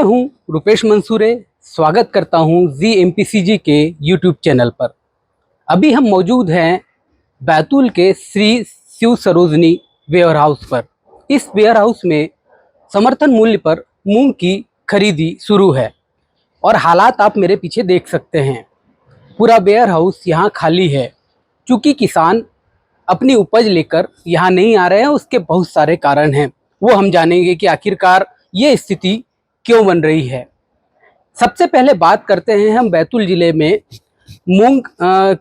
हूं रुपेश मंसूरे। स्वागत करता हूं ZMPCG के YouTube चैनल पर। अभी हम मौजूद हैं बैतूल के श्री शिव सरोजनी वेयर हाउस पर। इस वेयर हाउस में समर्थन मूल्य पर मूंग की खरीदी शुरू है और हालात आप मेरे पीछे देख सकते हैं। पूरा वेयर हाउस यहाँ खाली है क्योंकि किसान अपनी उपज लेकर यहाँ नहीं आ रहे हैं। उसके बहुत सारे कारण हैं, वो हम जानेंगे कि आखिरकार ये स्थिति क्यों बन रही है। सबसे पहले बात करते हैं हम बैतूल ज़िले में मूंग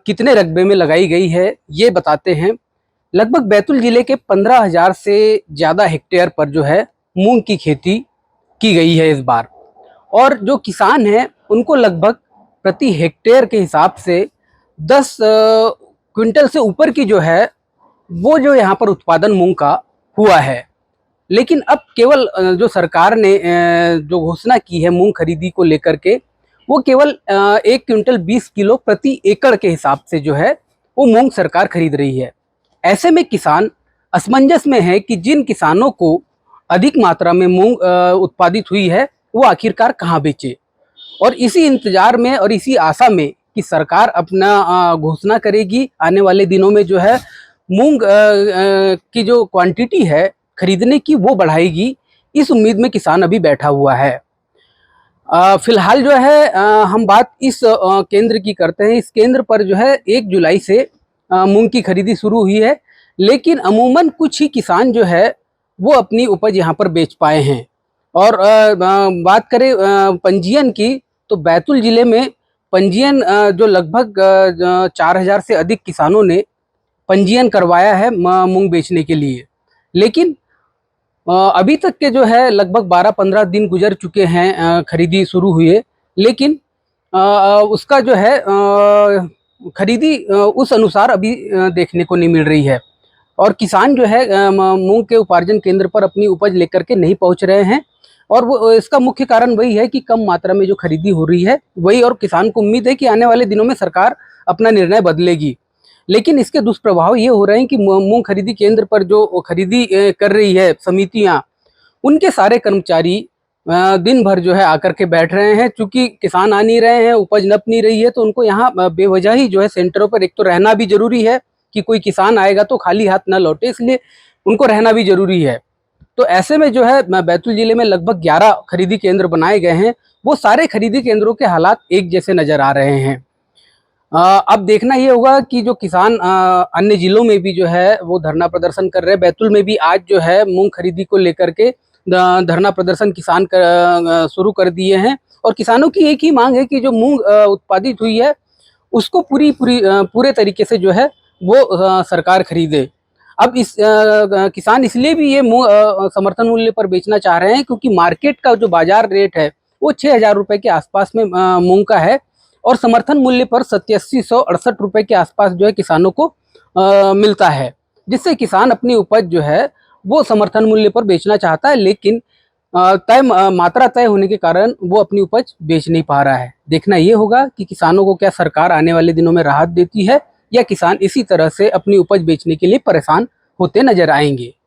कितने रकबे में लगाई गई है ये बताते हैं। लगभग बैतूल ज़िले के 15,000 से ज़्यादा हेक्टेयर पर जो है मूंग की खेती की गई है इस बार। और जो किसान हैं उनको लगभग प्रति हेक्टेयर के हिसाब से 10 क्विंटल से ऊपर की जो है वो जो यहाँ पर उत्पादन मूंग का हुआ है। लेकिन अब केवल जो सरकार ने जो घोषणा की है मूंग खरीदी को लेकर के, वो केवल 1 क्विंटल 20 किलो प्रति एकड़ के हिसाब से जो है वो मूंग सरकार खरीद रही है। ऐसे में किसान असमंजस में है कि जिन किसानों को अधिक मात्रा में मूंग उत्पादित हुई है वो आखिरकार कहाँ बेचे। और इसी इंतजार में और इसी आशा में कि सरकार अपना घोषणा करेगी आने वाले दिनों में जो है मूंग की जो क्वांटिटी है खरीदने की वो बढ़ाएगी, इस उम्मीद में किसान अभी बैठा हुआ है। फिलहाल जो है हम बात इस केंद्र की करते हैं। इस केंद्र पर जो है 1 जुलाई से मूंग की खरीदी शुरू हुई है, लेकिन अमूमन कुछ ही किसान जो है वो अपनी उपज यहाँ पर बेच पाए हैं। और बात करें पंजीयन की, तो बैतूल ज़िले में पंजीयन जो लगभग 4,000 से अधिक किसानों ने पंजीयन करवाया है मूंग बेचने के लिए। लेकिन अभी तक के जो है लगभग 12-15 दिन गुजर चुके हैं खरीदी शुरू हुए, लेकिन उसका जो है खरीदी उस अनुसार अभी देखने को नहीं मिल रही है। और किसान जो है मूंग के उपार्जन केंद्र पर अपनी उपज लेकर के नहीं पहुंच रहे हैं। और वो इसका मुख्य कारण वही है कि कम मात्रा में जो खरीदी हो रही है वही, और किसान को उम्मीद है कि आने वाले दिनों में सरकार अपना निर्णय बदलेगी। लेकिन इसके दुष्प्रभाव ये हो रहे हैं कि मूंग खरीदी केंद्र पर जो खरीदी कर रही है समितियां, उनके सारे कर्मचारी दिन भर जो है आकर के बैठ रहे हैं। चूंकि किसान आ नहीं रहे हैं, उपज नप नहीं रही है, तो उनको यहाँ बेवजह ही जो है सेंटरों पर एक तो रहना भी जरूरी है कि कोई किसान आएगा तो खाली हाथ ना लौटे, इसलिए उनको रहना भी जरूरी है। तो ऐसे में जो है बैतूल जिले में लगभग 11 खरीदी केंद्र बनाए गए हैं। वो सारे खरीदी केंद्रों के हालात एक जैसे नजर आ रहे हैं। अब देखना ये होगा कि जो किसान अन्य जिलों में भी जो है वो धरना प्रदर्शन कर रहे हैं। बैतूल में भी आज जो है मूंग खरीदी को लेकर के धरना प्रदर्शन किसान शुरू कर दिए हैं। और किसानों की एक ही मांग है कि जो मूंग उत्पादित हुई है उसको पूरे तरीके से जो है वो सरकार खरीदे। अब इस किसान इसलिए भी ये मूंग समर्थन मूल्य पर बेचना चाह रहे हैं क्योंकि मार्केट का जो बाजार रेट है वो 6,000 रुपये के आसपास में मूंग का है, और समर्थन मूल्य पर 8768 रुपये के आसपास जो है किसानों को मिलता है, जिससे किसान अपनी उपज जो है वो समर्थन मूल्य पर बेचना चाहता है। लेकिन मात्रा तय होने के कारण वो अपनी उपज बेच नहीं पा रहा है। देखना ये होगा कि किसानों को क्या सरकार आने वाले दिनों में राहत देती है या किसान इसी तरह से अपनी उपज बेचने के लिए परेशान होते नजर आएंगे।